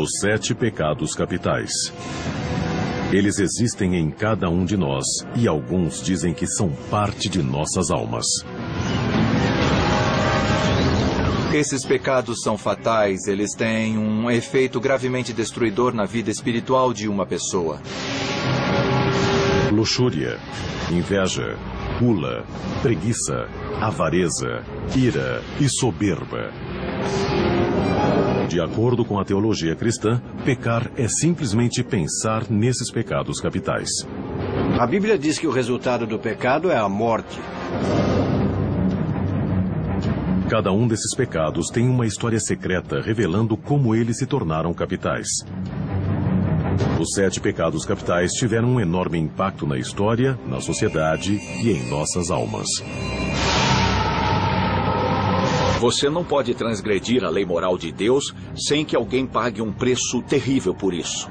Os 7 pecados capitais. Eles existem em cada um de nós e alguns dizem que são parte de nossas almas. Esses pecados são fatais, eles têm um efeito gravemente destruidor na vida espiritual de uma pessoa. Luxúria, inveja, gula, preguiça, avareza, ira e soberba. De acordo com a teologia cristã, pecar é simplesmente pensar nesses pecados capitais. A Bíblia diz que o resultado do pecado é a morte. Cada um desses pecados tem uma história secreta revelando como eles se tornaram capitais. Os 7 pecados capitais tiveram um enorme impacto na história, na sociedade e em nossas almas. Você não pode transgredir a lei moral de Deus sem que alguém pague um preço terrível por isso.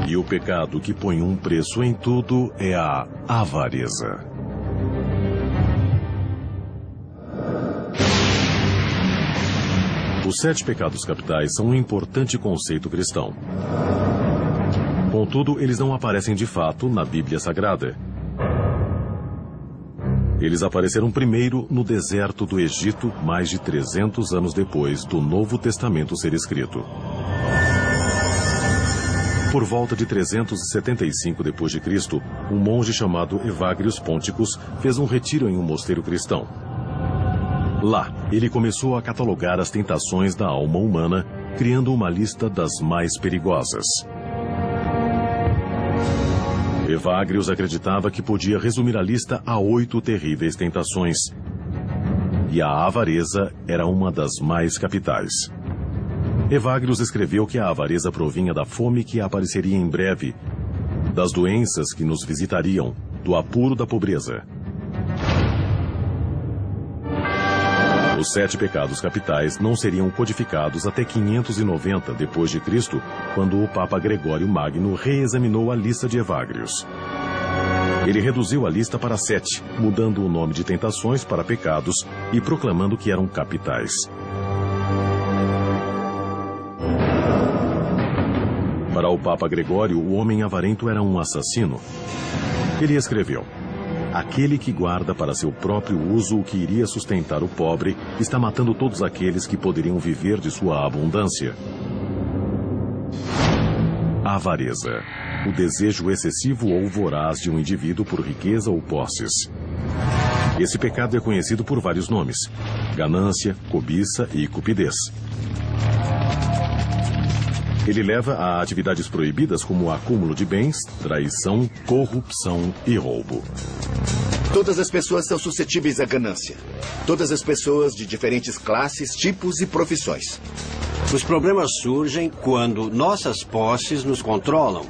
E o pecado que põe um preço em tudo é a avareza. Os 7 pecados capitais são um importante conceito cristão. Contudo, eles não aparecem de fato na Bíblia Sagrada. Eles apareceram primeiro no deserto do Egito, mais de 300 anos depois do Novo Testamento ser escrito. Por volta de 375 d.C., um monge chamado Evagrius Ponticus fez um retiro em um mosteiro cristão. Lá, ele começou a catalogar as tentações da alma humana, criando uma lista das mais perigosas. Evagrius acreditava que podia resumir a lista a 8 terríveis tentações. E a avareza era uma das mais capitais. Evagrius escreveu que a avareza provinha da fome que apareceria em breve, das doenças que nos visitariam, do apuro da pobreza. Os 7 pecados capitais não seriam codificados até 590 d.C., quando o Papa Gregório Magno reexaminou a lista de Evagrius. Ele reduziu a lista para 7, mudando o nome de tentações para pecados e proclamando que eram capitais. Para o Papa Gregório, o homem avarento era um assassino. Ele escreveu: aquele que guarda para seu próprio uso o que iria sustentar o pobre está matando todos aqueles que poderiam viver de sua abundância. A avareza, o desejo excessivo ou voraz de um indivíduo por riqueza ou posses. Esse pecado é conhecido por vários nomes: ganância, cobiça e cupidez. Ele leva a atividades proibidas como o acúmulo de bens, traição, corrupção e roubo. Todas as pessoas são suscetíveis à ganância. Todas as pessoas de diferentes classes, tipos e profissões. Os problemas surgem quando nossas posses nos controlam,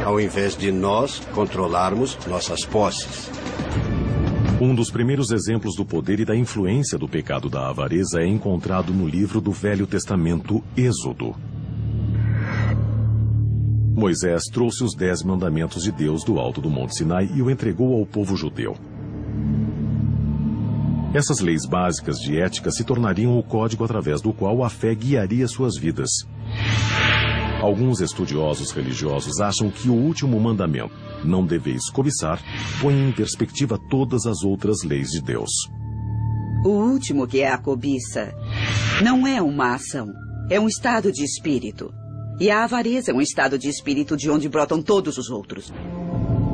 ao invés de nós controlarmos nossas posses. Um dos primeiros exemplos do poder e da influência do pecado da avareza é encontrado no livro do Velho Testamento, Êxodo. Moisés trouxe os 10 mandamentos de Deus do alto do Monte Sinai e o entregou ao povo judeu. Essas leis básicas de ética se tornariam o código através do qual a fé guiaria suas vidas. Alguns estudiosos religiosos acham que o último mandamento, não deveis cobiçar, põe em perspectiva todas as outras leis de Deus. O último, que é a cobiça, não é uma ação, é um estado de espírito. E a avareza é um estado de espírito de onde brotam todos os outros.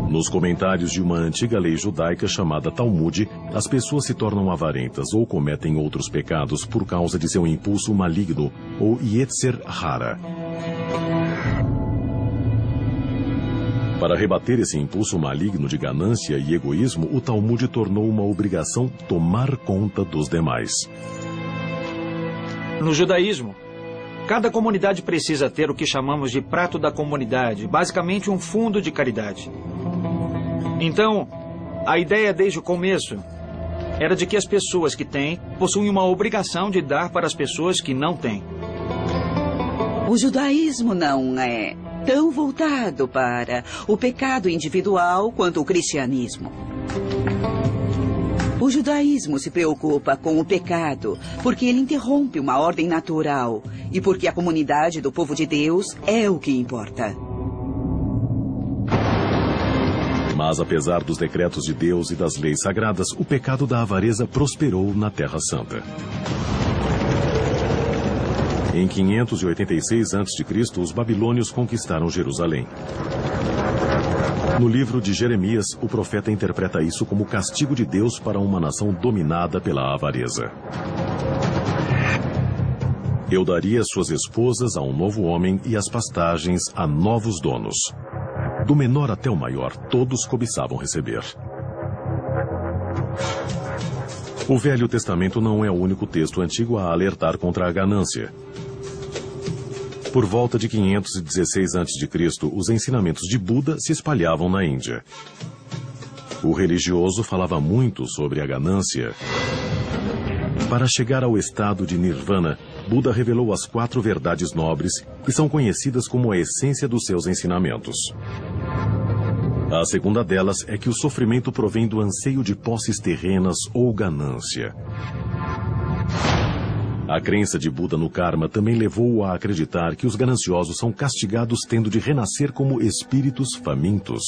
Nos comentários de uma antiga lei judaica chamada Talmud, as pessoas se tornam avarentas ou cometem outros pecados por causa de seu impulso maligno, ou Yetzer Hara. Para rebater esse impulso maligno de ganância e egoísmo, o Talmud tornou uma obrigação tomar conta dos demais. No judaísmo, cada comunidade precisa ter o que chamamos de prato da comunidade, basicamente um fundo de caridade. Então, a ideia desde o começo era de que as pessoas que têm possuem uma obrigação de dar para as pessoas que não têm. O judaísmo não é tão voltado para o pecado individual quanto o cristianismo. O judaísmo se preocupa com o pecado porque ele interrompe uma ordem natural e porque a comunidade do povo de Deus é o que importa. Mas apesar dos decretos de Deus e das leis sagradas, o pecado da avareza prosperou na Terra Santa. Em 586 a.C., os babilônios conquistaram Jerusalém. No livro de Jeremias, o profeta interpreta isso como castigo de Deus para uma nação dominada pela avareza. Eu daria suas esposas a um novo homem e as pastagens a novos donos. Do menor até o maior, todos cobiçavam receber. O Velho Testamento não é o único texto antigo a alertar contra a ganância. Por volta de 516 a.C., os ensinamentos de Buda se espalhavam na Índia. O religioso falava muito sobre a ganância. Para chegar ao estado de Nirvana, Buda revelou as 4 verdades nobres que são conhecidas como a essência dos seus ensinamentos. A segunda delas é que o sofrimento provém do anseio de posses terrenas ou ganância. A crença de Buda no karma também levou-o a acreditar que os gananciosos são castigados tendo de renascer como espíritos famintos.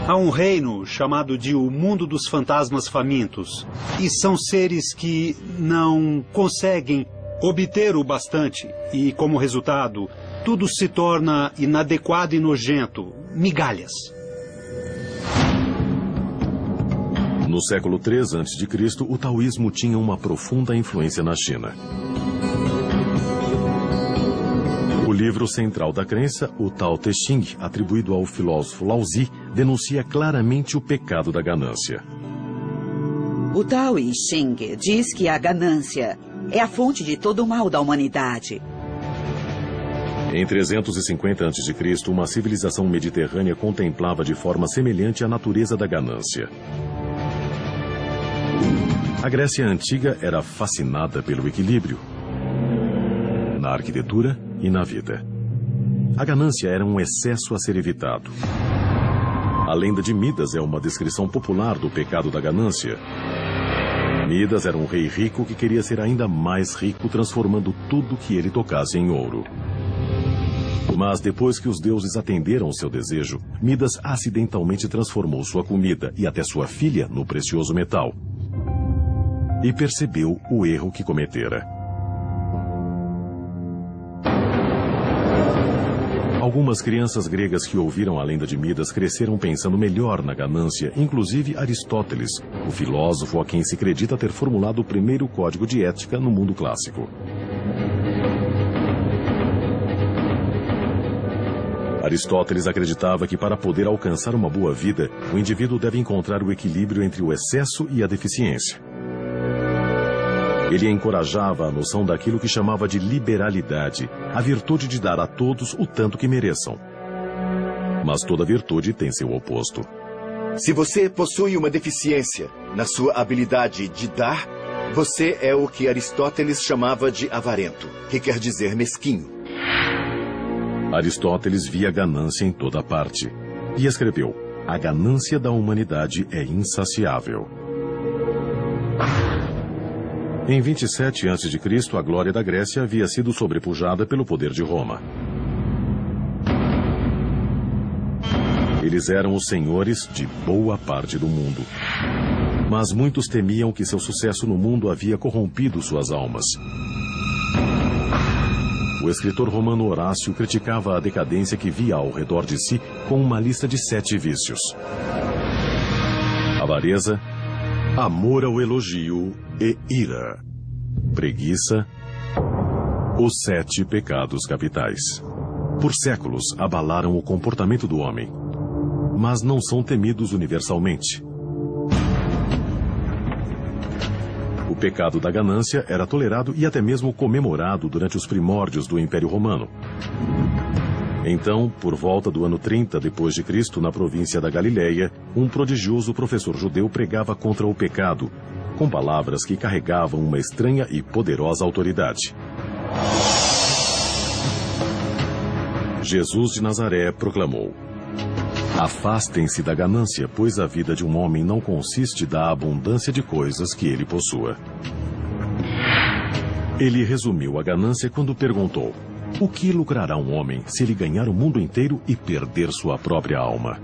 Há um reino chamado de o mundo dos fantasmas famintos. E são seres que não conseguem obter o bastante. E, como resultado, tudo se torna inadequado e nojento. Migalhas. No século III a.C., o taoísmo tinha uma profunda influência na China. O livro central da crença, o Tao Te Ching, atribuído ao filósofo Laozi, denuncia claramente o pecado da ganância. O Tao Te Ching diz que a ganância é a fonte de todo o mal da humanidade. Em 350 a.C., uma civilização mediterrânea contemplava de forma semelhante a natureza da ganância. A Grécia Antiga era fascinada pelo equilíbrio na arquitetura e na vida. A ganância era um excesso a ser evitado. A lenda de Midas é uma descrição popular do pecado da ganância. Midas era um rei rico que queria ser ainda mais rico, transformando tudo que ele tocasse em ouro. Mas depois que os deuses atenderam seu desejo, Midas acidentalmente transformou sua comida e até sua filha no precioso metal. E percebeu o erro que cometera. Algumas crianças gregas que ouviram a lenda de Midas cresceram pensando melhor na ganância, inclusive Aristóteles, o filósofo a quem se acredita ter formulado o primeiro código de ética no mundo clássico. Aristóteles acreditava que para poder alcançar uma boa vida, o indivíduo deve encontrar o equilíbrio entre o excesso e a deficiência. Ele encorajava a noção daquilo que chamava de liberalidade, a virtude de dar a todos o tanto que mereçam. Mas toda virtude tem seu oposto. Se você possui uma deficiência na sua habilidade de dar, você é o que Aristóteles chamava de avarento, que quer dizer mesquinho. Aristóteles via ganância em toda parte e escreveu: a ganância da humanidade é insaciável. Em 27 a.C., a glória da Grécia havia sido sobrepujada pelo poder de Roma. Eles eram os senhores de boa parte do mundo. Mas muitos temiam que seu sucesso no mundo havia corrompido suas almas. O escritor romano Horácio criticava a decadência que via ao redor de si com uma lista de 7 vícios: avareza, amor ao elogio e ira, preguiça, os 7 pecados capitais. Por séculos abalaram o comportamento do homem, mas não são temidos universalmente. O pecado da ganância era tolerado e até mesmo comemorado durante os primórdios do Império Romano. Então, por volta do ano 30 d.C., na província da Galileia, um prodigioso professor judeu pregava contra o pecado, com palavras que carregavam uma estranha e poderosa autoridade. Jesus de Nazaré proclamou: Afastem-se da ganância, pois a vida de um homem não consiste da abundância de coisas que ele possua. Ele resumiu a ganância quando perguntou: o que lucrará um homem se ele ganhar o mundo inteiro e perder sua própria alma?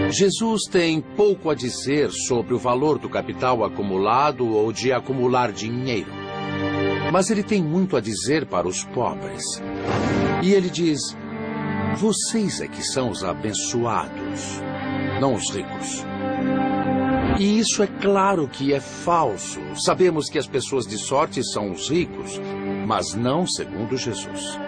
Jesus tem pouco a dizer sobre o valor do capital acumulado ou de acumular dinheiro. Mas ele tem muito a dizer para os pobres. E ele diz: vocês é que são os abençoados, não os ricos. E isso é claro que é falso. Sabemos que as pessoas de sorte são os ricos, mas não segundo Jesus.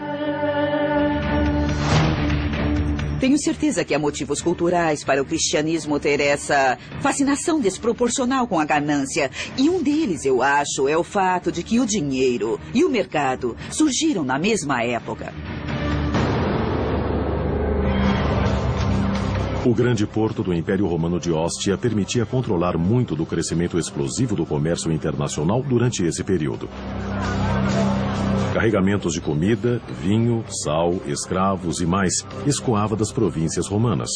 Tenho certeza que há motivos culturais para o cristianismo ter essa fascinação desproporcional com a ganância. E um deles, eu acho, é o fato de que o dinheiro e o mercado surgiram na mesma época. O grande porto do Império Romano de Ostia permitia controlar muito do crescimento explosivo do comércio internacional durante esse período. Carregamentos de comida, vinho, sal, escravos e mais escoava das províncias romanas.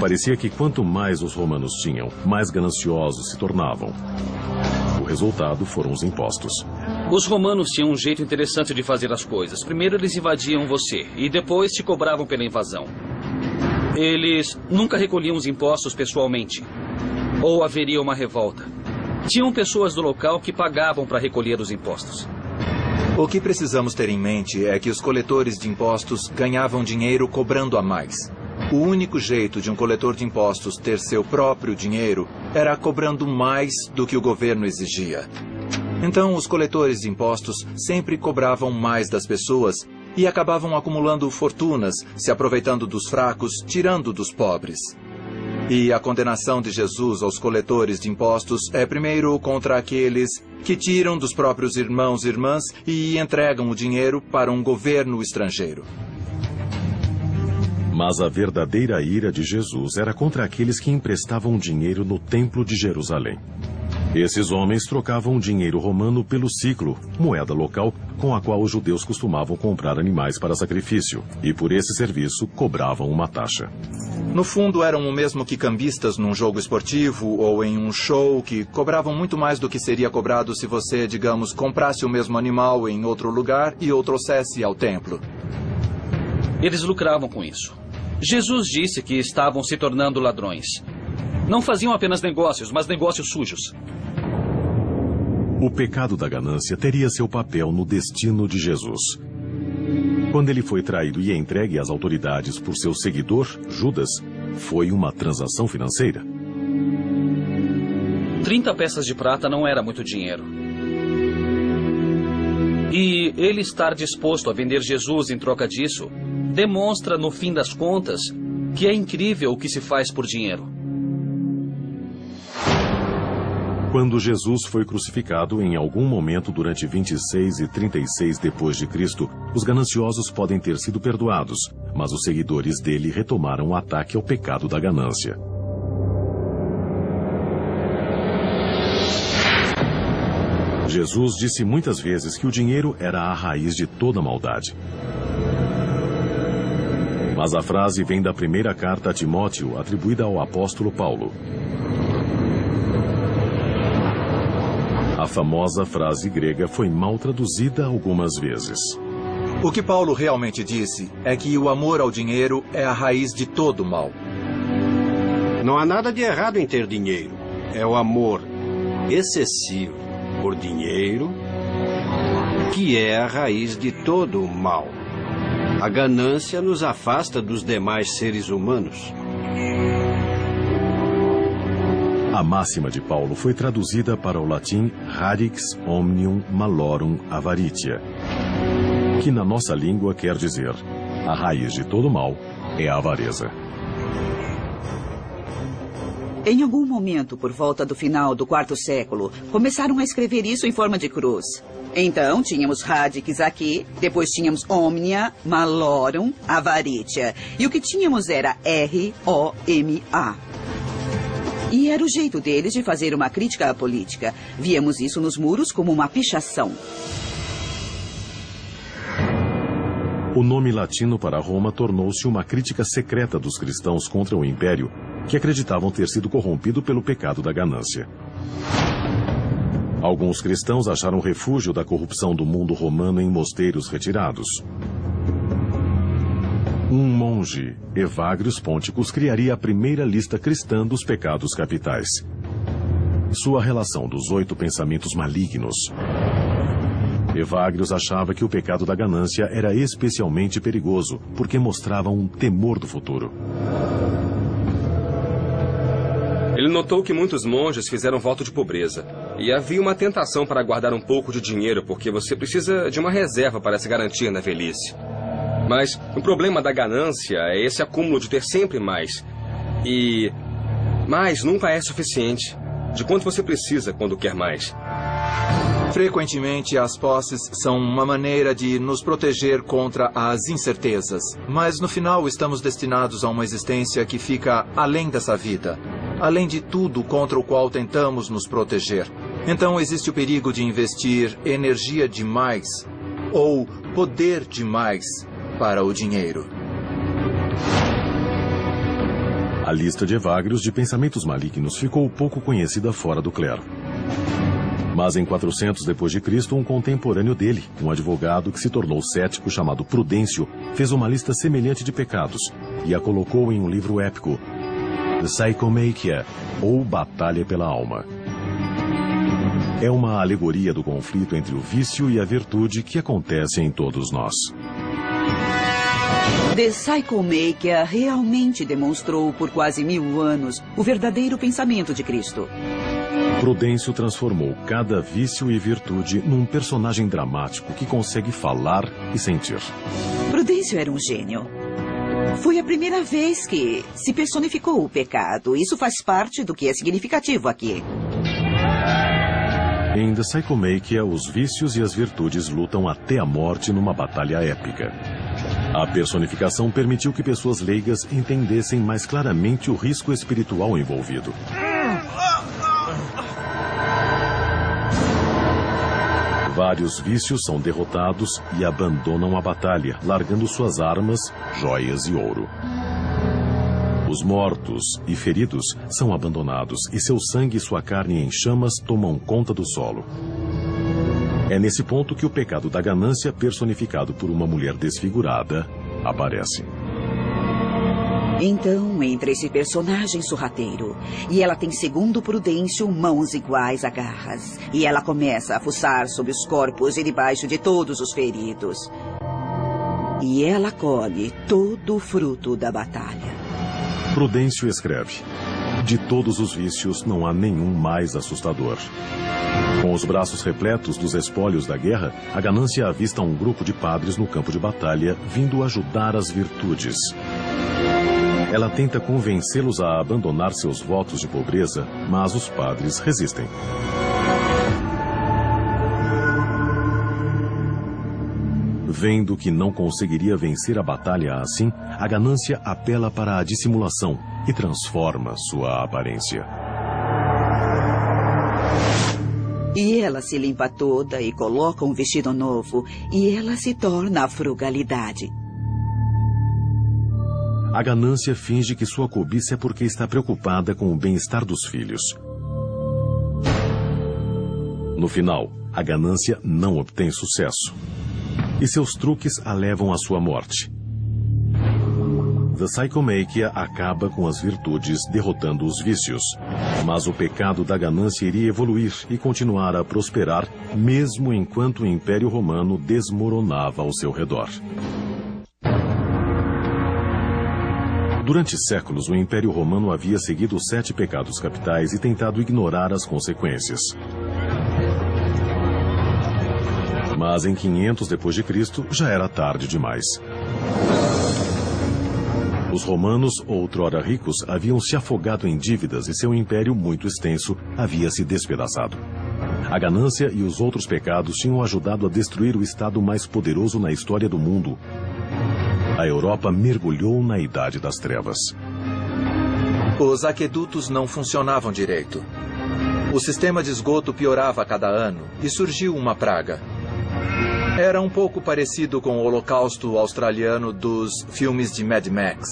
Parecia que quanto mais os romanos tinham, mais gananciosos se tornavam. O resultado foram os impostos. Os romanos tinham um jeito interessante de fazer as coisas. Primeiro eles invadiam você e depois te cobravam pela invasão. Eles nunca recolhiam os impostos pessoalmente. Ou haveria uma revolta. Tinham pessoas do local que pagavam para recolher os impostos. O que precisamos ter em mente é que os coletores de impostos ganhavam dinheiro cobrando a mais. O único jeito de um coletor de impostos ter seu próprio dinheiro era cobrando mais do que o governo exigia. Então, os coletores de impostos sempre cobravam mais das pessoas e acabavam acumulando fortunas, se aproveitando dos fracos, tirando dos pobres. E a condenação de Jesus aos coletores de impostos é primeiro contra aqueles que tiram dos próprios irmãos e irmãs e entregam o dinheiro para um governo estrangeiro. Mas a verdadeira ira de Jesus era contra aqueles que emprestavam dinheiro no Templo de Jerusalém. Esses homens trocavam dinheiro romano pelo siclo, moeda local com a qual os judeus costumavam comprar animais para sacrifício, e por esse serviço cobravam uma taxa. No fundo, eram o mesmo que cambistas num jogo esportivo ou em um show, que cobravam muito mais do que seria cobrado se você, digamos, comprasse o mesmo animal em outro lugar e o trouxesse ao templo. Eles lucravam com isso. Jesus disse que estavam se tornando ladrões. Não faziam apenas negócios, mas negócios sujos. O pecado da ganância teria seu papel no destino de Jesus. Quando ele foi traído e entregue às autoridades por seu seguidor, Judas, foi uma transação financeira. 30 peças de prata não era muito dinheiro. E ele estar disposto a vender Jesus em troca disso demonstra, no fim das contas, que é incrível o que se faz por dinheiro. Quando Jesus foi crucificado, em algum momento durante 26 e 36 depois de Cristo, os gananciosos podem ter sido perdoados, mas os seguidores dele retomaram o ataque ao pecado da ganância. Jesus disse muitas vezes que o dinheiro era a raiz de toda maldade. Mas a frase vem da primeira carta a Timóteo, atribuída ao apóstolo Paulo. A famosa frase grega foi mal traduzida algumas vezes. O que Paulo realmente disse é que o amor ao dinheiro é a raiz de todo mal. Não há nada de errado em ter dinheiro. É o amor excessivo por dinheiro que é a raiz de todo o mal. A ganância nos afasta dos demais seres humanos. A máxima de Paulo foi traduzida para o latim radix omnium malorum avaritia, que na nossa língua quer dizer: a raiz de todo mal é a avareza. Em algum momento, por volta do final do quarto século, começaram a escrever isso em forma de cruz. Então, tínhamos radix aqui, depois tínhamos omnia, malorum, avaritia. E o que tínhamos era R-O-M-A. E era o jeito deles de fazer uma crítica à política. Víamos isso nos muros como uma pichação. O nome latino para Roma tornou-se uma crítica secreta dos cristãos contra o Império, que acreditavam ter sido corrompido pelo pecado da ganância. Alguns cristãos acharam refúgio da corrupção do mundo romano em mosteiros retirados. Um monge, Evagrius Ponticus, criaria a primeira lista cristã dos pecados capitais. Sua relação dos 8 pensamentos malignos. Evagrius achava que o pecado da ganância era especialmente perigoso, porque mostrava um temor do futuro. Ele notou que muitos monges fizeram voto de pobreza. E havia uma tentação para guardar um pouco de dinheiro, porque você precisa de uma reserva para se garantir na velhice. Mas o problema da ganância é esse acúmulo de ter sempre mais. E mais nunca é suficiente. De quanto você precisa quando quer mais. Frequentemente, as posses são uma maneira de nos proteger contra as incertezas. Mas, no final, estamos destinados a uma existência que fica além dessa vida. Além de tudo contra o qual tentamos nos proteger. Então, existe o perigo de investir energia demais ou poder demais para o dinheiro. A lista de Evagrius de pensamentos malignos ficou pouco conhecida fora do clero. Mas em 400 d.C., um contemporâneo dele, um advogado que se tornou cético chamado Prudêncio, fez uma lista semelhante de pecados e a colocou em um livro épico, The Psychomachia, ou Batalha pela Alma. É uma alegoria do conflito entre o vício e a virtude que acontece em todos nós. The Psychomachia realmente demonstrou por quase 1000 anos o verdadeiro pensamento de Cristo. Prudêncio transformou cada vício e virtude num personagem dramático que consegue falar e sentir. Prudêncio era um gênio. Foi a primeira vez que se personificou o pecado. Isso faz parte do que é significativo aqui. Em The Psychomachia, os vícios e as virtudes lutam até a morte numa batalha épica. A personificação permitiu que pessoas leigas entendessem mais claramente o risco espiritual envolvido. Vários vícios são derrotados e abandonam a batalha, largando suas armas, joias e ouro. Os mortos e feridos são abandonados e seu sangue e sua carne em chamas tomam conta do solo. É nesse ponto que o pecado da ganância, personificado por uma mulher desfigurada, aparece. Então entra esse personagem sorrateiro. E ela tem, segundo Prudêncio, mãos iguais a garras. E ela começa a fuçar sobre os corpos e debaixo de todos os feridos. E ela colhe todo o fruto da batalha. Prudêncio escreve: de todos os vícios não há nenhum mais assustador. Com os braços repletos dos espólios da guerra, a ganância avista um grupo de padres no campo de batalha vindo ajudar as virtudes. Ela tenta convencê-los a abandonar seus votos de pobreza, mas os padres resistem. Vendo que não conseguiria vencer a batalha assim, a ganância apela para a dissimulação e transforma sua aparência. E ela se limpa toda e coloca um vestido novo, e ela se torna a frugalidade. A ganância finge que sua cobiça é porque está preocupada com o bem-estar dos filhos. No final, a ganância não obtém sucesso. E seus truques a levam à sua morte. The Psychomachia acaba com as virtudes, derrotando os vícios. Mas o pecado da ganância iria evoluir e continuar a prosperar, mesmo enquanto o Império Romano desmoronava ao seu redor. Durante séculos, o Império Romano havia seguido os 7 pecados capitais e tentado ignorar as consequências. Mas em 500 d.C. já era tarde demais. Os romanos, outrora ricos, haviam se afogado em dívidas e seu império, muito extenso, havia se despedaçado. A ganância e os outros pecados tinham ajudado a destruir o estado mais poderoso na história do mundo. A Europa mergulhou na Idade das Trevas. Os aquedutos não funcionavam direito. O sistema de esgoto piorava a cada ano e surgiu uma praga. Era um pouco parecido com o Holocausto australiano dos filmes de Mad Max.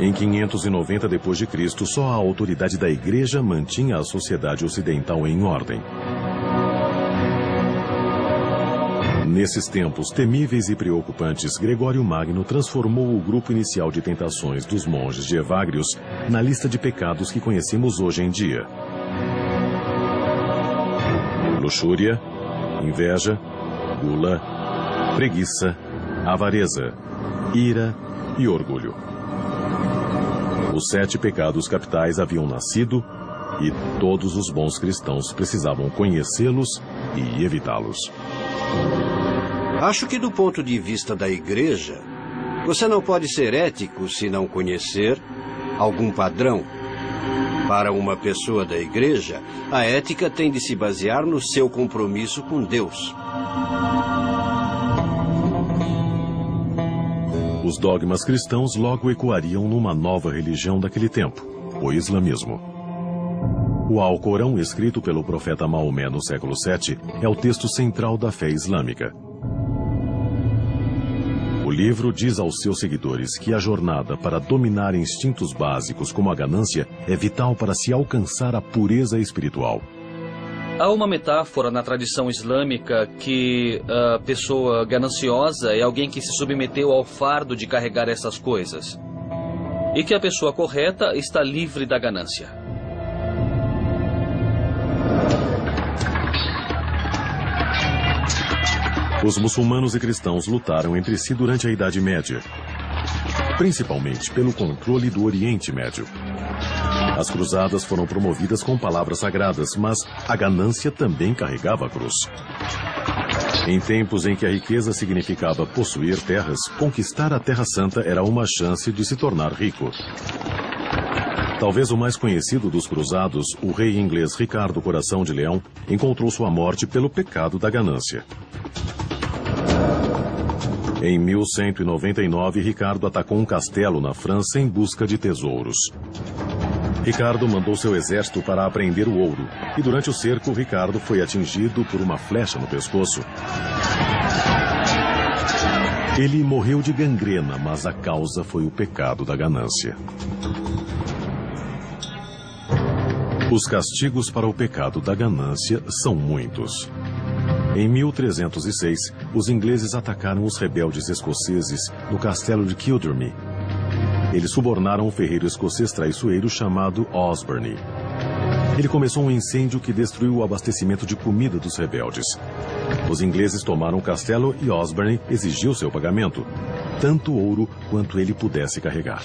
Em 590 d.C., só a autoridade da Igreja mantinha a sociedade ocidental em ordem. Nesses tempos temíveis e preocupantes, Gregório Magno transformou o grupo inicial de tentações dos monges de Evagrius na lista de pecados que conhecemos hoje em dia: luxúria, inveja, gula, preguiça, avareza, ira e orgulho. Os 7 pecados capitais haviam nascido e todos os bons cristãos precisavam conhecê-los e evitá-los. Acho que do ponto de vista da Igreja, você não pode ser ético se não conhecer algum padrão. Para uma pessoa da Igreja, a ética tem de se basear no seu compromisso com Deus. Os dogmas cristãos logo ecoariam numa nova religião daquele tempo, o islamismo. O Alcorão, escrito pelo profeta Maomé no século VII, é o texto central da fé islâmica. O livro diz aos seus seguidores que a jornada para dominar instintos básicos como a ganância é vital para se alcançar a pureza espiritual. Há uma metáfora na tradição islâmica que a pessoa gananciosa é alguém que se submeteu ao fardo de carregar essas coisas. E que a pessoa correta está livre da ganância. Os muçulmanos e cristãos lutaram entre si durante a Idade Média, principalmente pelo controle do Oriente Médio. As cruzadas foram promovidas com palavras sagradas, mas a ganância também carregava a cruz. Em tempos em que a riqueza significava possuir terras, conquistar a Terra Santa era uma chance de se tornar rico. Talvez o mais conhecido dos cruzados, o rei inglês Ricardo Coração de Leão, encontrou sua morte pelo pecado da ganância. Em 1199, Ricardo atacou um castelo na França em busca de tesouros. Ricardo mandou seu exército para apreender o ouro, e durante o cerco, Ricardo foi atingido por uma flecha no pescoço. Ele morreu de gangrena, mas a causa foi o pecado da ganância. Os castigos para o pecado da ganância são muitos. Em 1306, os ingleses atacaram os rebeldes escoceses no castelo de Kildrummy. Eles subornaram um ferreiro escocês traiçoeiro chamado Osborne. Ele começou um incêndio que destruiu o abastecimento de comida dos rebeldes. Os ingleses tomaram o castelo e Osborne exigiu seu pagamento, tanto ouro quanto ele pudesse carregar.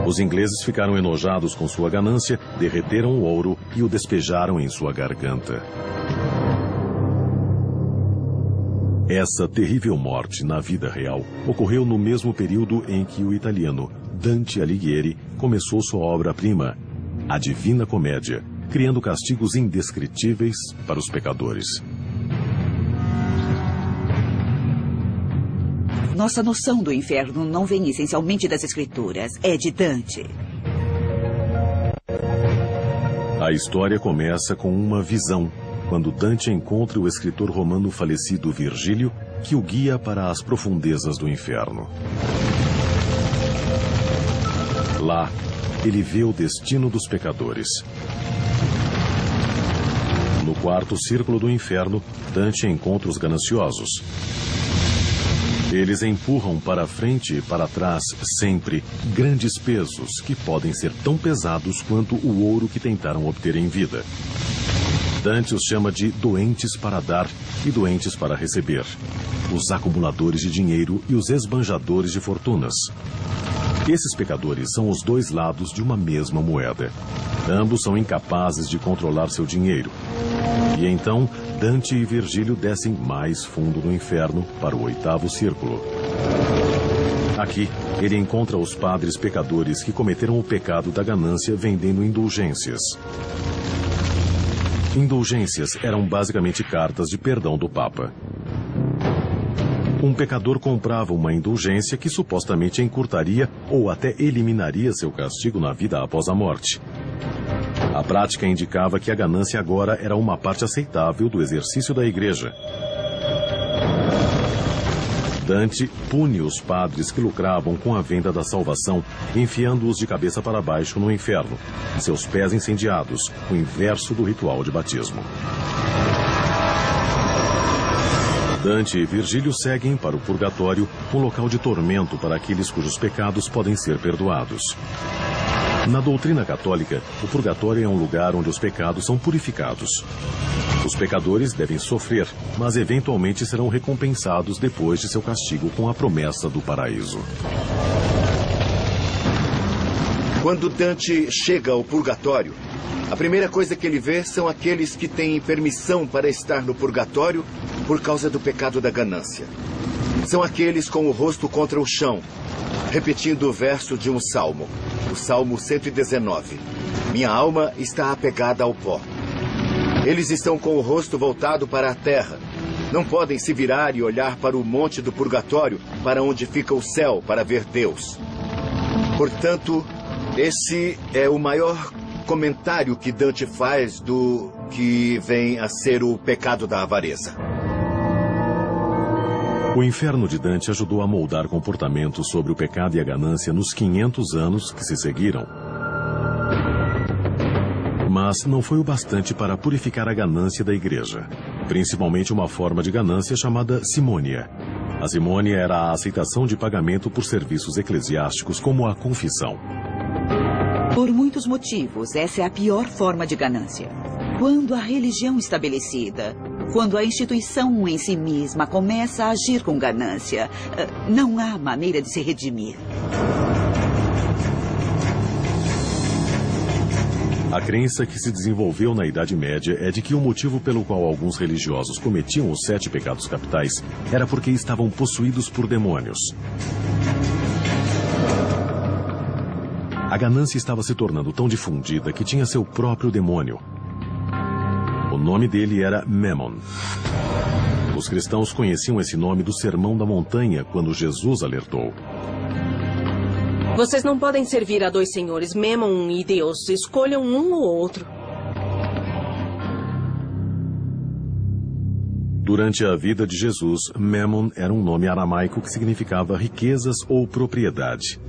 Os ingleses ficaram enojados com sua ganância, derreteram o ouro e o despejaram em sua garganta. Essa terrível morte na vida real ocorreu no mesmo período em que o italiano Dante Alighieri começou sua obra-prima, A Divina Comédia, criando castigos indescritíveis para os pecadores. Nossa noção do inferno não vem essencialmente das escrituras, é de Dante. A história começa com uma visão, quando Dante encontra o escritor romano falecido Virgílio, que o guia para as profundezas do inferno. Lá, ele vê o destino dos pecadores. No quarto círculo do inferno, Dante encontra os gananciosos. Eles empurram para frente e para trás, sempre, grandes pesos que podem ser tão pesados quanto o ouro que tentaram obter em vida. Dante os chama de doentes para dar e doentes para receber, os acumuladores de dinheiro e os esbanjadores de fortunas. Esses pecadores são os dois lados de uma mesma moeda. Ambos são incapazes de controlar seu dinheiro. E então, Dante e Virgílio descem mais fundo no inferno para o oitavo círculo. Aqui, ele encontra os padres pecadores que cometeram o pecado da ganância vendendo indulgências. Indulgências eram basicamente cartas de perdão do Papa. Um pecador comprava uma indulgência que supostamente encurtaria ou até eliminaria seu castigo na vida após a morte. A prática indicava que a ganância agora era uma parte aceitável do exercício da igreja. Dante pune os padres que lucravam com a venda da salvação, enfiando-os de cabeça para baixo no inferno, seus pés incendiados, o inverso do ritual de batismo. Dante e Virgílio seguem para o purgatório, um local de tormento para aqueles cujos pecados podem ser perdoados. Na doutrina católica, o purgatório é um lugar onde os pecados são purificados. Os pecadores devem sofrer, mas eventualmente serão recompensados depois de seu castigo com a promessa do paraíso. Quando Dante chega ao purgatório, a primeira coisa que ele vê são aqueles que têm permissão para estar no purgatório por causa do pecado da ganância. São aqueles com o rosto contra o chão, repetindo o verso de um salmo, o Salmo 119. Minha alma está apegada ao pó. Eles estão com o rosto voltado para a terra. Não podem se virar e olhar para o monte do purgatório, para onde fica o céu, para ver Deus. Portanto, esse é o maior comentário que Dante faz do que vem a ser o pecado da avareza. O inferno de Dante ajudou a moldar comportamentos sobre o pecado e a ganância nos 500 anos que se seguiram. Mas não foi o bastante para purificar a ganância da igreja, principalmente uma forma de ganância chamada simônia. A simônia era a aceitação de pagamento por serviços eclesiásticos, como a confissão. Por muitos motivos, essa é a pior forma de ganância. Quando a religião estabelecida, quando a instituição em si mesma começa a agir com ganância, não há maneira de se redimir. A crença que se desenvolveu na Idade Média é de que o motivo pelo qual alguns religiosos cometiam os 7 pecados capitais era porque estavam possuídos por demônios. A ganância estava se tornando tão difundida que tinha seu próprio demônio. O nome dele era Memon. Os cristãos conheciam esse nome do Sermão da Montanha, quando Jesus alertou: vocês não podem servir a 2 senhores, Memon e Deus. Escolham um ou outro. Durante a vida de Jesus, Memon era um nome aramaico que significava riquezas ou propriedade.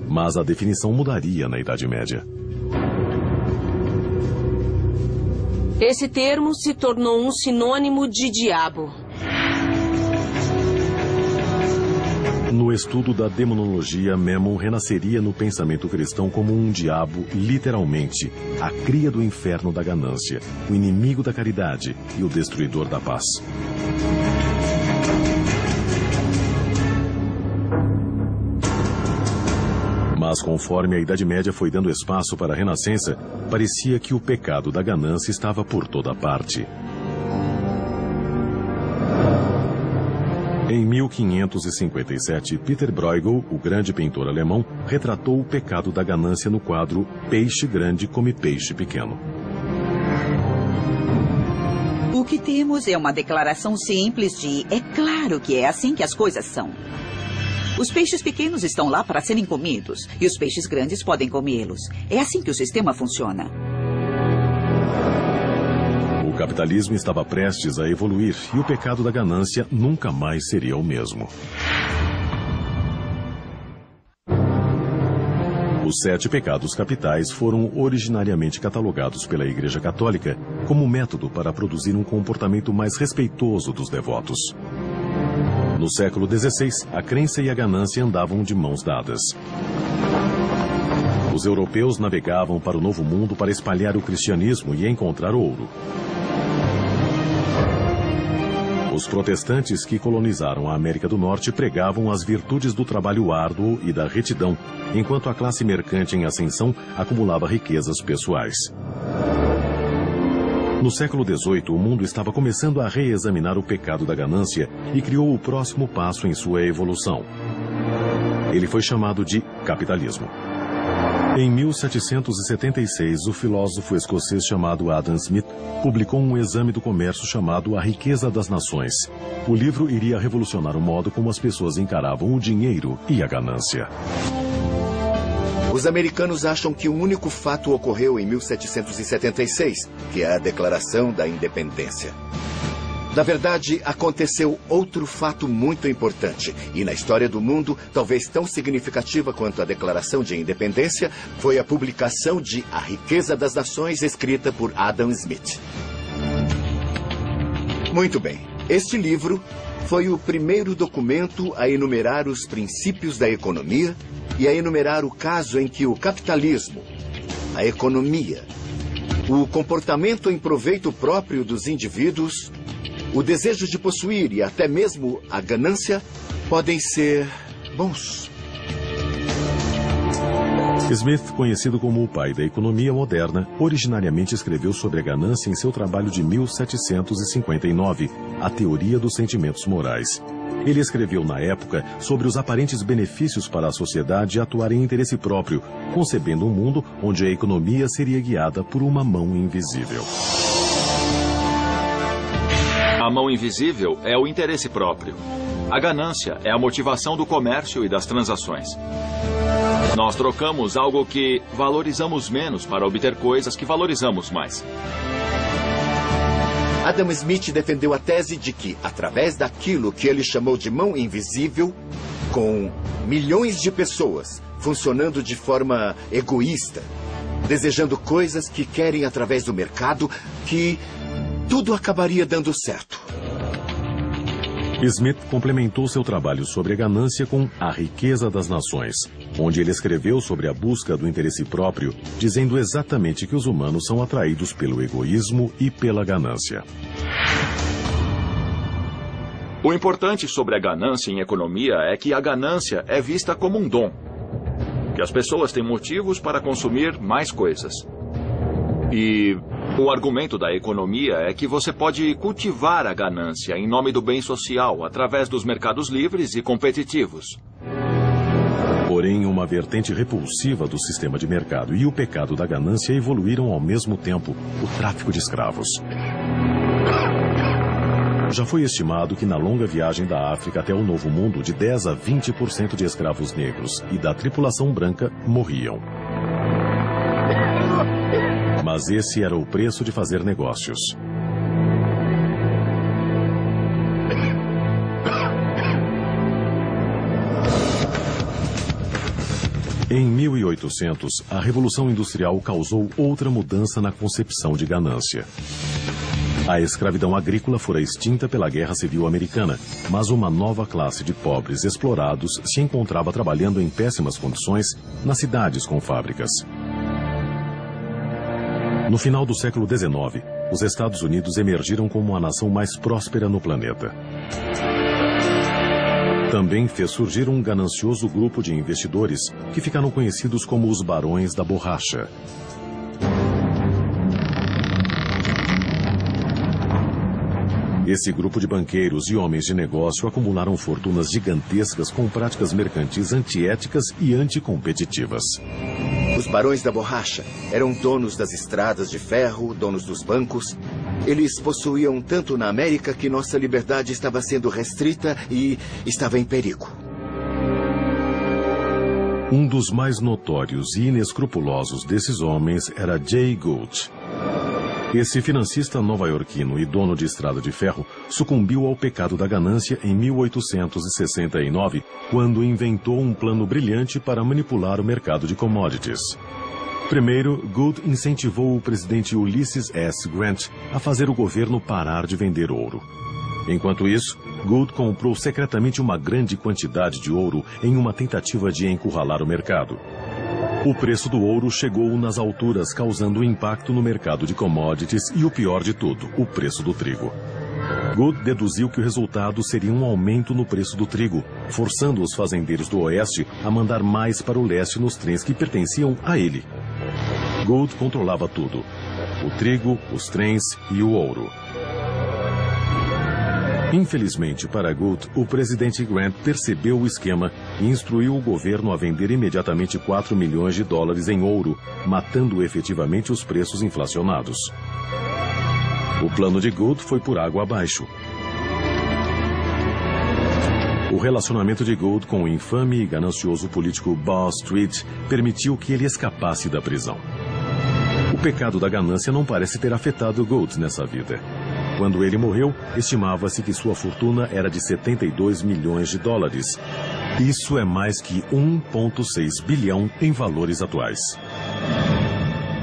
Mas a definição mudaria na Idade Média. Esse termo se tornou um sinônimo de diabo. No estudo da demonologia, Memon renasceria no pensamento cristão como um diabo, literalmente, a cria do inferno da ganância, o inimigo da caridade e o destruidor da paz. Mas conforme a Idade Média foi dando espaço para a Renascença, parecia que o pecado da ganância estava por toda parte. Em 1557, Peter Bruegel, o grande pintor alemão, retratou o pecado da ganância no quadro Peixe Grande Come Peixe Pequeno. O que temos é uma declaração simples de é claro que é assim que as coisas são. Os peixes pequenos estão lá para serem comidos e os peixes grandes podem comê-los. É assim que o sistema funciona. O capitalismo estava prestes a evoluir e o pecado da ganância nunca mais seria o mesmo. Os 7 pecados capitais foram originariamente catalogados pela Igreja Católica como método para produzir um comportamento mais respeitoso dos devotos. No século XVI, a crença e a ganância andavam de mãos dadas. Os europeus navegavam para o Novo Mundo para espalhar o cristianismo e encontrar ouro. Os protestantes que colonizaram a América do Norte pregavam as virtudes do trabalho árduo e da retidão, enquanto a classe mercante em ascensão acumulava riquezas pessoais. No século XVIII, o mundo estava começando a reexaminar o pecado da ganância e criou o próximo passo em sua evolução. Ele foi chamado de capitalismo. Em 1776, o filósofo escocês chamado Adam Smith publicou um exame do comércio chamado A Riqueza das Nações. O livro iria revolucionar o modo como as pessoas encaravam o dinheiro e a ganância. Os americanos acham que um único fato ocorreu em 1776, que é a Declaração da Independência. Na verdade, aconteceu outro fato muito importante, e na história do mundo, talvez tão significativa quanto a Declaração de Independência, foi a publicação de A Riqueza das Nações, escrita por Adam Smith. Muito bem. Este livro foi o primeiro documento a enumerar os princípios da economia e a enumerar o caso em que o capitalismo, a economia, o comportamento em proveito próprio dos indivíduos, o desejo de possuir e até mesmo a ganância podem ser bons. Smith, conhecido como o pai da economia moderna, originariamente escreveu sobre a ganância em seu trabalho de 1759, A Teoria dos Sentimentos Morais. Ele escreveu na época sobre os aparentes benefícios para a sociedade atuar em interesse próprio, concebendo um mundo onde a economia seria guiada por uma mão invisível. A mão invisível é o interesse próprio. A ganância é a motivação do comércio e das transações. Nós trocamos algo que valorizamos menos para obter coisas que valorizamos mais. Adam Smith defendeu a tese de que, através daquilo que ele chamou de mão invisível, com milhões de pessoas funcionando de forma egoísta, desejando coisas que querem através do mercado, que tudo acabaria dando certo. Smith complementou seu trabalho sobre a ganância com A Riqueza das Nações, onde ele escreveu sobre a busca do interesse próprio, dizendo exatamente que os humanos são atraídos pelo egoísmo e pela ganância. O importante sobre a ganância em economia é que a ganância é vista como um dom, que as pessoas têm motivos para consumir mais coisas. E o argumento da economia é que você pode cultivar a ganância em nome do bem social através dos mercados livres e competitivos. Porém, uma vertente repulsiva do sistema de mercado e o pecado da ganância evoluíram ao mesmo tempo: o tráfico de escravos. Já foi estimado que na longa viagem da África até o Novo Mundo, de 10 a 20% de escravos negros e da tripulação branca morriam. Mas esse era o preço de fazer negócios. Em 1800, a Revolução Industrial causou outra mudança na concepção de ganância. A escravidão agrícola fora extinta pela Guerra Civil Americana, mas uma nova classe de pobres explorados se encontrava trabalhando em péssimas condições nas cidades com fábricas. No final do século XIX, os Estados Unidos emergiram como a nação mais próspera no planeta. Também fez surgir um ganancioso grupo de investidores que ficaram conhecidos como os Barões da Borracha. Esse grupo de banqueiros e homens de negócio acumularam fortunas gigantescas com práticas mercantis antiéticas e anticompetitivas. Os Barões da Borracha eram donos das estradas de ferro, donos dos bancos. Eles possuíam tanto na América que nossa liberdade estava sendo restrita e estava em perigo. Um dos mais notórios e inescrupulosos desses homens era Jay Gould. Esse financista nova-iorquino e dono de estrada de ferro sucumbiu ao pecado da ganância em 1869, quando inventou um plano brilhante para manipular o mercado de commodities. Primeiro, Gould incentivou o presidente Ulysses S. Grant a fazer o governo parar de vender ouro. Enquanto isso, Gould comprou secretamente uma grande quantidade de ouro em uma tentativa de encurralar o mercado. O preço do ouro chegou nas alturas, causando impacto no mercado de commodities e, o pior de tudo, o preço do trigo. Gould deduziu que o resultado seria um aumento no preço do trigo, forçando os fazendeiros do oeste a mandar mais para o leste nos trens que pertenciam a ele. Gould controlava tudo: o trigo, os trens e o ouro. Infelizmente para Gould, o presidente Grant percebeu o esquema e instruiu o governo a vender imediatamente 4 milhões de dólares em ouro, matando efetivamente os preços inflacionados. O plano de Gould foi por água abaixo. O relacionamento de Gould com o infame e ganancioso político Ball Street permitiu que ele escapasse da prisão. O pecado da ganância não parece ter afetado Gould nessa vida. Quando ele morreu, estimava-se que sua fortuna era de 72 milhões de dólares. Isso é mais que 1,6 bilhão em valores atuais.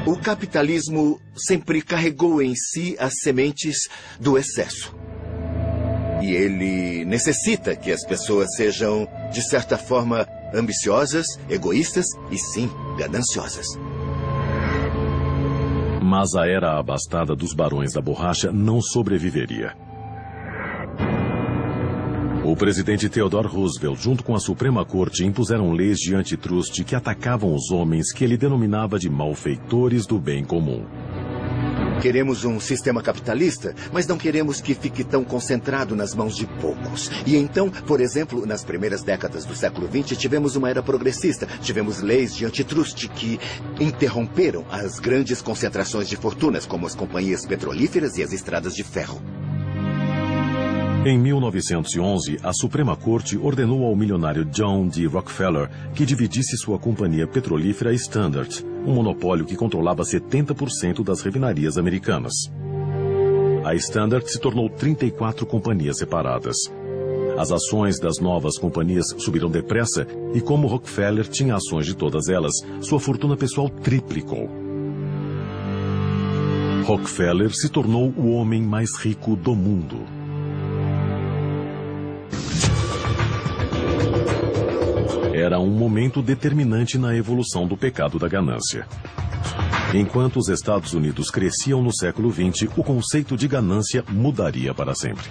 O capitalismo sempre carregou em si as sementes do excesso. E ele necessita que as pessoas sejam, de certa forma, ambiciosas, egoístas e, sim, gananciosas. Mas a era abastada dos barões da borracha não sobreviveria. O presidente Theodore Roosevelt, junto com a Suprema Corte, impuseram leis de antitruste que atacavam os homens que ele denominava de malfeitores do bem comum. Queremos um sistema capitalista, mas não queremos que fique tão concentrado nas mãos de poucos. E então, por exemplo, nas primeiras décadas do século XX, tivemos uma era progressista. Tivemos leis de antitruste que interromperam as grandes concentrações de fortunas, como as companhias petrolíferas e as estradas de ferro. Em 1911, a Suprema Corte ordenou ao milionário John D. Rockefeller que dividisse sua companhia petrolífera Standard, um monopólio que controlava 70% das refinarias americanas. A Standard se tornou 34 companhias separadas. As ações das novas companhias subiram depressa e, como Rockefeller tinha ações de todas elas, sua fortuna pessoal triplicou. Rockefeller se tornou o homem mais rico do mundo. Era um momento determinante na evolução do pecado da ganância. Enquanto os Estados Unidos cresciam no século XX, o conceito de ganância mudaria para sempre.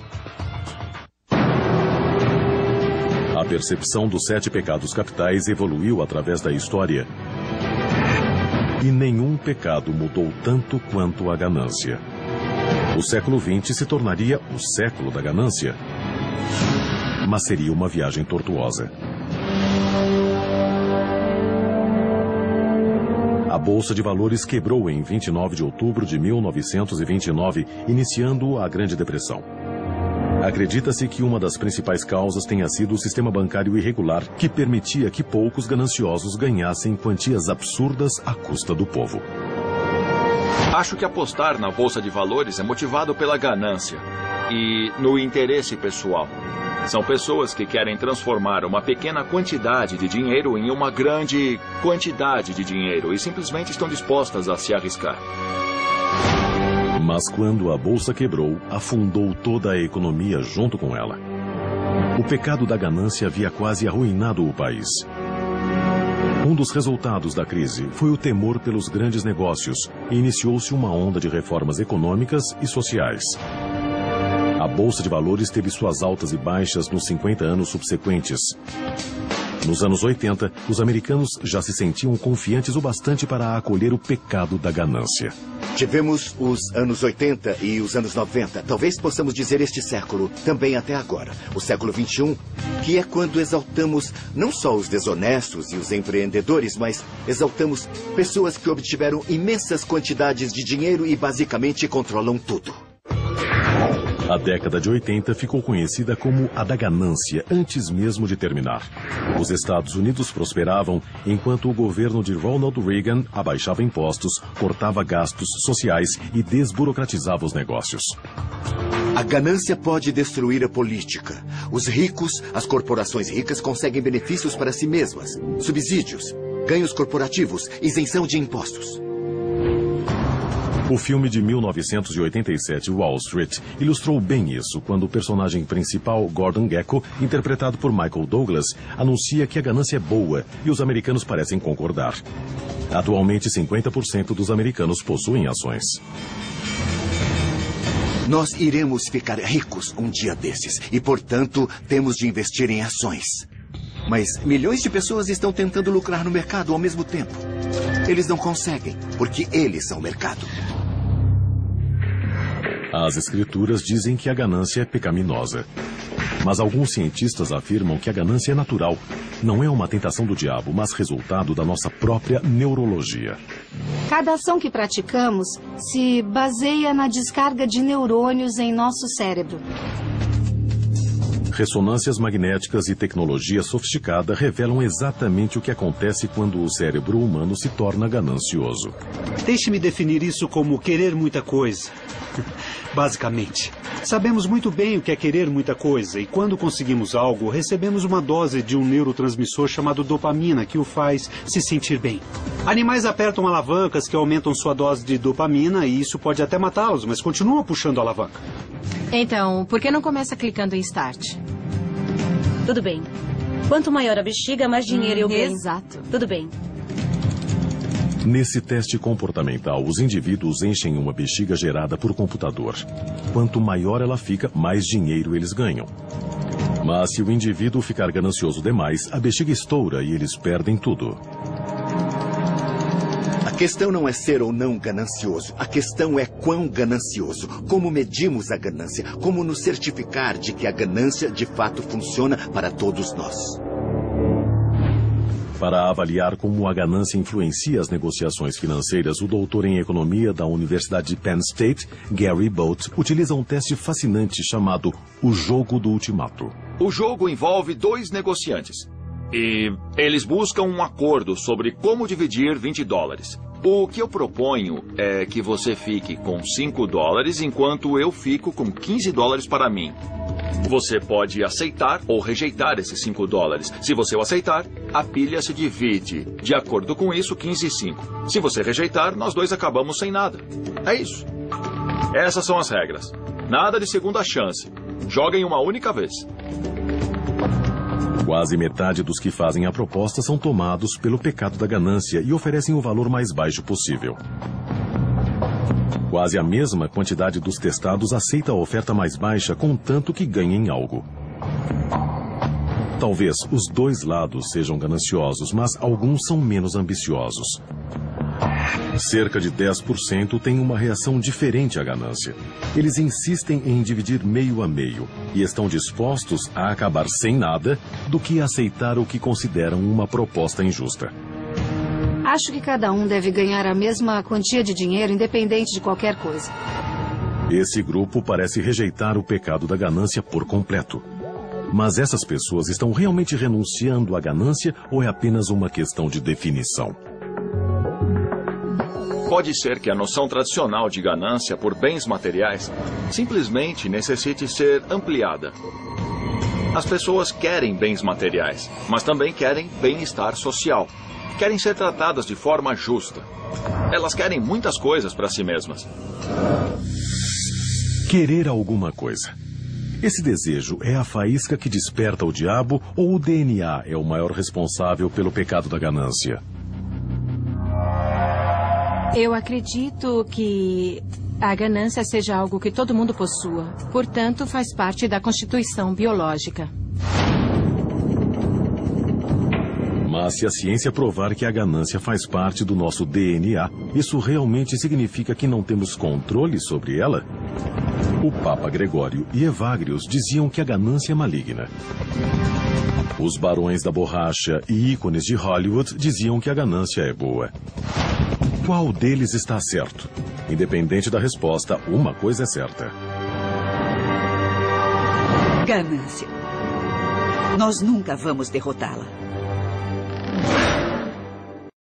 A percepção dos 7 pecados capitais evoluiu através da história. E nenhum pecado mudou tanto quanto a ganância. O século XX se tornaria o século da ganância. Mas seria uma viagem tortuosa. A Bolsa de Valores quebrou em 29 de outubro de 1929, iniciando a Grande Depressão. Acredita-se que uma das principais causas tenha sido o sistema bancário irregular, que permitia que poucos gananciosos ganhassem quantias absurdas à custa do povo. Acho que apostar na Bolsa de Valores é motivado pela ganância e no interesse pessoal. São pessoas que querem transformar uma pequena quantidade de dinheiro em uma grande quantidade de dinheiro e simplesmente estão dispostas a se arriscar. Mas quando a bolsa quebrou, afundou toda a economia junto com ela. O pecado da ganância havia quase arruinado o país. Um dos resultados da crise foi o temor pelos grandes negócios e iniciou-se uma onda de reformas econômicas e sociais. A Bolsa de Valores teve suas altas e baixas nos 50 anos subsequentes. Nos anos 80, os americanos já se sentiam confiantes o bastante para acolher o pecado da ganância. Tivemos os anos 80 e os anos 90, talvez possamos dizer este século, também até agora, o século XXI, que é quando exaltamos não só os desonestos e os empreendedores, mas exaltamos pessoas que obtiveram imensas quantidades de dinheiro e basicamente controlam tudo. A década de 80 ficou conhecida como a da ganância, antes mesmo de terminar. Os Estados Unidos prosperavam, enquanto o governo de Ronald Reagan abaixava impostos, cortava gastos sociais e desburocratizava os negócios. A ganância pode destruir a política. Os ricos, as corporações ricas conseguem benefícios para si mesmas, subsídios, ganhos corporativos, isenção de impostos. O filme de 1987, Wall Street, ilustrou bem isso quando o personagem principal, Gordon Gekko, interpretado por Michael Douglas, anuncia que a ganância é boa e os americanos parecem concordar. Atualmente, 50% dos americanos possuem ações. Nós iremos ficar ricos um dia desses e, portanto, temos de investir em ações. Mas milhões de pessoas estão tentando lucrar no mercado ao mesmo tempo. Eles não conseguem, porque eles são o mercado. As escrituras dizem que a ganância é pecaminosa. Mas alguns cientistas afirmam que a ganância é natural. Não é uma tentação do diabo, mas resultado da nossa própria neurologia. Cada ação que praticamos se baseia na descarga de neurônios em nosso cérebro. Ressonâncias magnéticas e tecnologia sofisticada revelam exatamente o que acontece quando o cérebro humano se torna ganancioso. Deixe-me definir isso como querer muita coisa. Basicamente, sabemos muito bem o que é querer muita coisa e quando conseguimos algo, recebemos uma dose de um neurotransmissor chamado dopamina que o faz se sentir bem. Animais apertam alavancas que aumentam sua dose de dopamina e isso pode até matá-los, mas continuam puxando a alavanca. Então, por que não começa clicando em Start? Tudo bem. Quanto maior a bexiga, mais dinheiro eu ganho. Exato. Tudo bem. Nesse teste comportamental, os indivíduos enchem uma bexiga gerada por computador. Quanto maior ela fica, mais dinheiro eles ganham. Mas se o indivíduo ficar ganancioso demais, a bexiga estoura e eles perdem tudo. A questão não é ser ou não ganancioso. A questão é quão ganancioso. Como medimos a ganância. Como nos certificar de que a ganância de fato funciona para todos nós. Para avaliar como a ganância influencia as negociações financeiras, o doutor em economia da Universidade de Penn State, Gary Bolt, utiliza um teste fascinante chamado o jogo do ultimato. O jogo envolve dois negociantes. E eles buscam um acordo sobre como dividir $20. O que eu proponho é que você fique com $5 enquanto eu fico com $15 para mim. Você pode aceitar ou rejeitar esses $5. Se você o aceitar, a pilha se divide. De acordo com isso, 15 e 5. Se você rejeitar, nós dois acabamos sem nada. É isso. Essas são as regras. Nada de segunda chance. Joguem uma única vez. Quase metade dos que fazem a proposta são tomados pelo pecado da ganância e oferecem o valor mais baixo possível. Quase a mesma quantidade dos testados aceita a oferta mais baixa, contanto que ganhem algo. Talvez os dois lados sejam gananciosos, mas alguns são menos ambiciosos. Cerca de 10% têm uma reação diferente à ganância. Eles insistem em dividir meio a meio e estão dispostos a acabar sem nada do que aceitar o que consideram uma proposta injusta. Acho que cada um deve ganhar a mesma quantia de dinheiro, independente de qualquer coisa. Esse grupo parece rejeitar o pecado da ganância por completo. Mas essas pessoas estão realmente renunciando à ganância ou é apenas uma questão de definição? Pode ser que a noção tradicional de ganância por bens materiais simplesmente necessite ser ampliada. As pessoas querem bens materiais, mas também querem bem-estar social. Querem ser tratadas de forma justa. Elas querem muitas coisas para si mesmas. Querer alguma coisa. Esse desejo é a faísca que desperta o diabo ou o DNA é o maior responsável pelo pecado da ganância? Eu acredito que a ganância seja algo que todo mundo possua. Portanto, faz parte da constituição biológica. Mas se a ciência provar que a ganância faz parte do nosso DNA, isso realmente significa que não temos controle sobre ela? O Papa Gregório e Evagrius diziam que a ganância é maligna. Os barões da borracha e ícones de Hollywood diziam que a ganância é boa. Qual deles está certo? Independente da resposta, uma coisa é certa. Ganância. Nós nunca vamos derrotá-la.